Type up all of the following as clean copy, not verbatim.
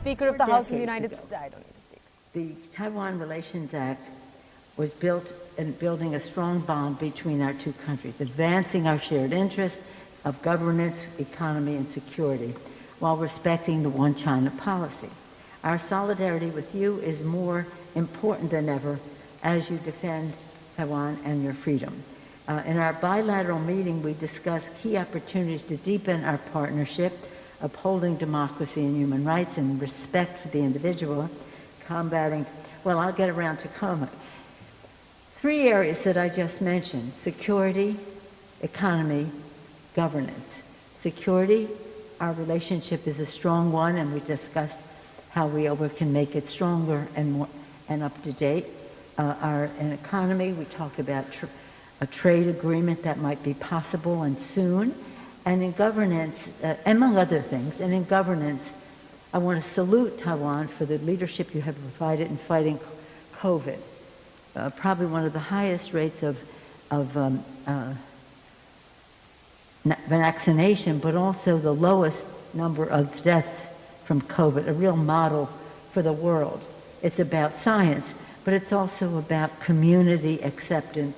Speaker of the House in the United States. I don't need to speak. The Taiwan Relations Act was built in building a strong bond between our two countries, advancing our shared interests of governance, economy, and security, while respecting the One China policy. Our solidarity with you is more important than ever as you defend Taiwan and your freedom. In our bilateral meeting, we discussed key opportunities to deepen our partnership, upholding democracy and human rights and respect for the individual, combating, well, I'll get around to comment. 3 areas that I just mentioned: security, economy, governance. Security, our relationship is a strong one, and we discussed how we can make it stronger and more and up to date. In economy, we talked about a trade agreement that might be possible and soon. And in governance, among other things, and in governance, I want to salute Taiwan for the leadership you have provided in fighting COVID. Probably one of the highest rates of vaccination, but also the lowest number of deaths from COVID, a real model for the world. It's about science, but it's also about community acceptance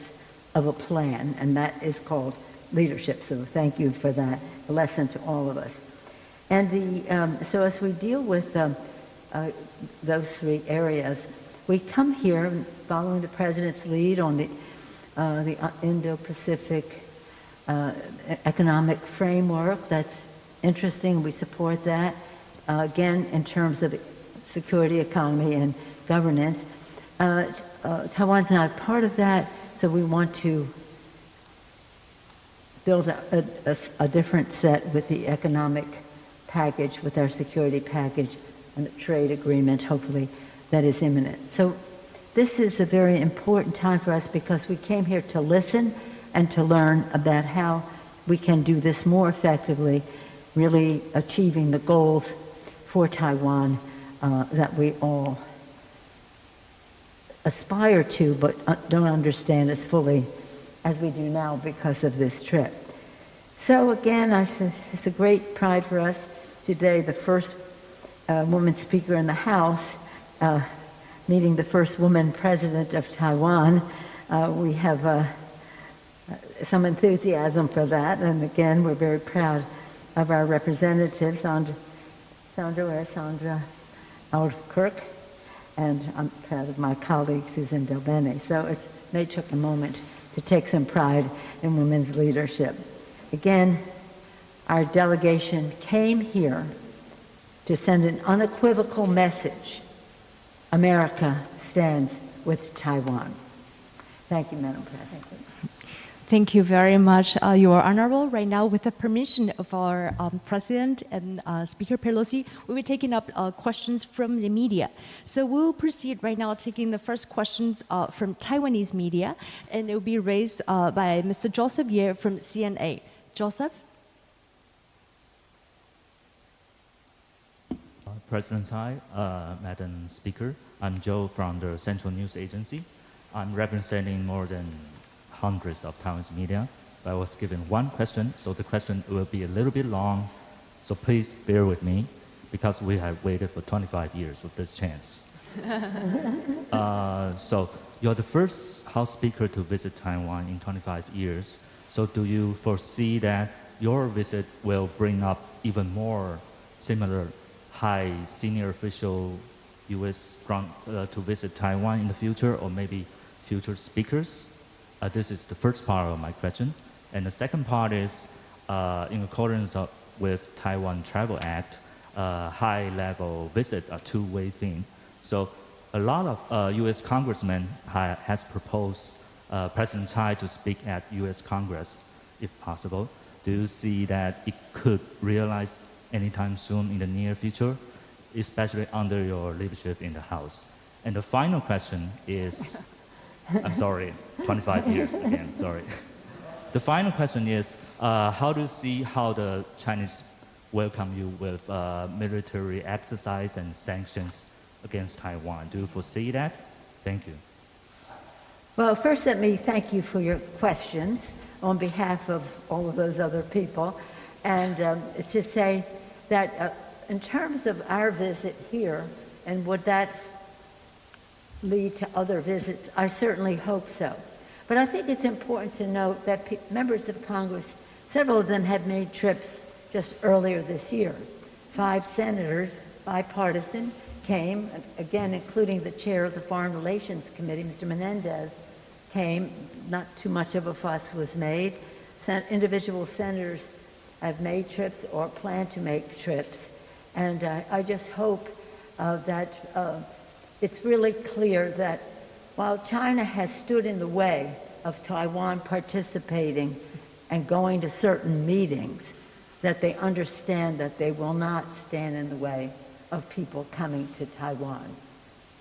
of a plan, and that is called leadership. So thank you for that, a lesson to all of us. And so as we deal with those 3 areas, we come here following the President's lead on the Indo-Pacific economic framework. That's interesting. We support that. Again, in terms of security, economy, and governance. Taiwan's not part of that, so we want to build a different set with the economic package, with our security package, and a trade agreement, hopefully, that is imminent. So this is a very important time for us because we came here to listen and to learn about how we can do this more effectively, really achieving the goals for Taiwan that we all aspire to but don't understand as fully as we do now because of this trip. So again, it's a great pride for us today, the first woman speaker in the House, meeting the first woman president of Taiwan. We have some enthusiasm for that, and again, we're very proud of our representative, Sandra Aldkirk, and I'm proud of my colleague, Susan Delbene. So it may take a moment to take some pride in women's leadership. Again, our delegation came here to send an unequivocal message. America stands with Taiwan. Thank you, Madam President. Thank you very much, Your Honorable. Right now, with the permission of our President and Speaker Pelosi, we'll be taking up questions from the media. So we'll proceed right now taking the first questions from Taiwanese media, and it will be raised by Mr. Joseph Ye from CNA. Joseph? President Tsai, Madam Speaker, I'm Joe from the Central News Agency. I'm representing more than hundreds of Taiwanese media. I was given one question, so the question will be a little bit long, so please bear with me, because we have waited for 25 years for this chance. So you're the first House Speaker to visit Taiwan in 25 years, so do you foresee that your visit will bring up even more similar high senior official U.S. to visit Taiwan in the future, or maybe future speakers? This is the first part of my question. And the second part is, in accordance with Taiwan Travel Act, high-level visit a two-way thing. So a lot of U.S. congressmen has proposed President Tsai to speak at U.S. Congress, if possible. Do you see that it could realize anytime soon in the near future, especially under your leadership in the House? And the final question is, I'm sorry, 25 years again, sorry. The final question is, how do you see how the Chinese welcome you with military exercise and sanctions against Taiwan? Do you foresee that? Thank you. Well, first let me thank you for your questions on behalf of all of those other people, and to say that in terms of our visit here, and would that lead to other visits, I certainly hope so. But I think it's important to note that members of Congress, several of them have made trips just earlier this year. 5 senators, bipartisan, came, again, including the chair of the Foreign Relations Committee, Mr. Menendez, came. Not too much of a fuss was made. Individual senators have made trips or plan to make trips. And I just hope that it's really clear that while China has stood in the way of Taiwan participating and going to certain meetings, that they understand that they will not stand in the way of people coming to Taiwan.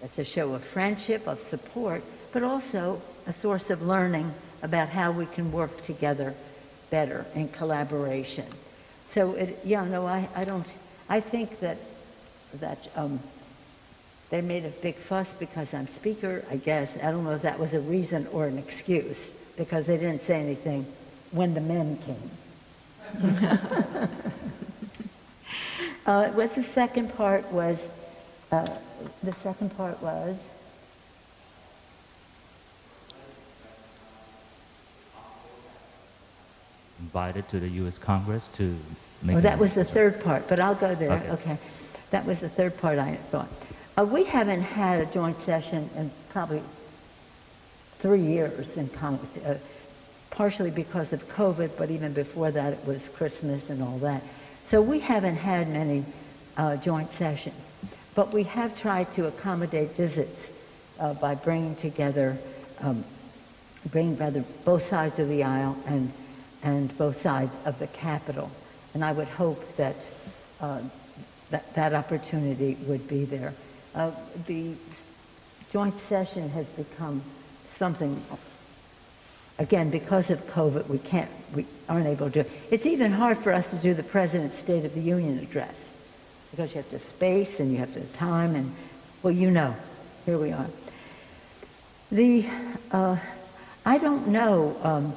It's a show of friendship, of support, but also a source of learning about how we can work together better in collaboration. So, I think that they made a big fuss because I'm speaker, I guess. I don't know if that was a reason or an excuse, because they didn't say anything when the men came. What's the second part was? Invited to the U.S. Congress to make. Oh, that was the third part, but I'll go there. Okay. That was the third part I thought. We haven't had a joint session in probably 3 years in Congress, partially because of COVID, but even before that it was Christmas and all that. So we haven't had many joint sessions, but we have tried to accommodate visits by bringing together, both sides of the aisle and both sides of the Capitol. And I would hope that that opportunity would be there. The joint session has become something, again, because of COVID, we aren't able to. It's even hard for us to do the President's State of the Union address, because you have to space and you have to time and, well, here we are. I don't know.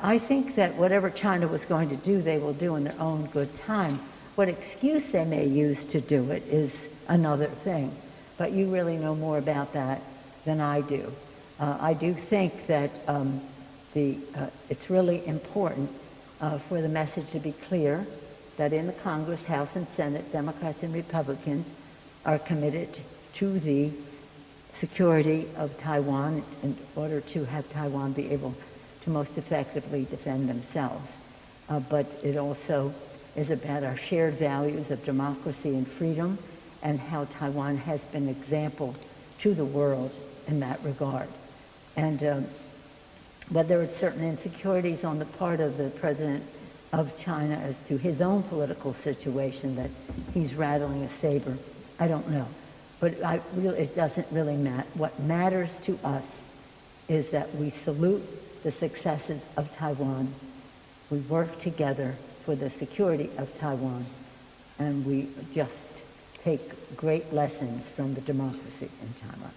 I think that whatever China was going to do, they will do in their own good time. What excuse they may use to do it is another thing. But you really know more about that than I do. I do think that it's really important for the message to be clear that in the Congress, House and Senate, Democrats and Republicans are committed to the security of Taiwan in order to have Taiwan be able to most effectively defend themselves. But it also is about our shared values of democracy and freedom, and how Taiwan has been an example to the world in that regard. And whether it's certain insecurities on the part of the president of China as to his own political situation that he's rattling a saber, I don't know. But it doesn't really matter. What matters to us is that we salute the successes of Taiwan, we work together for the security of Taiwan, and we just take great lessons from the democracy in Taiwan.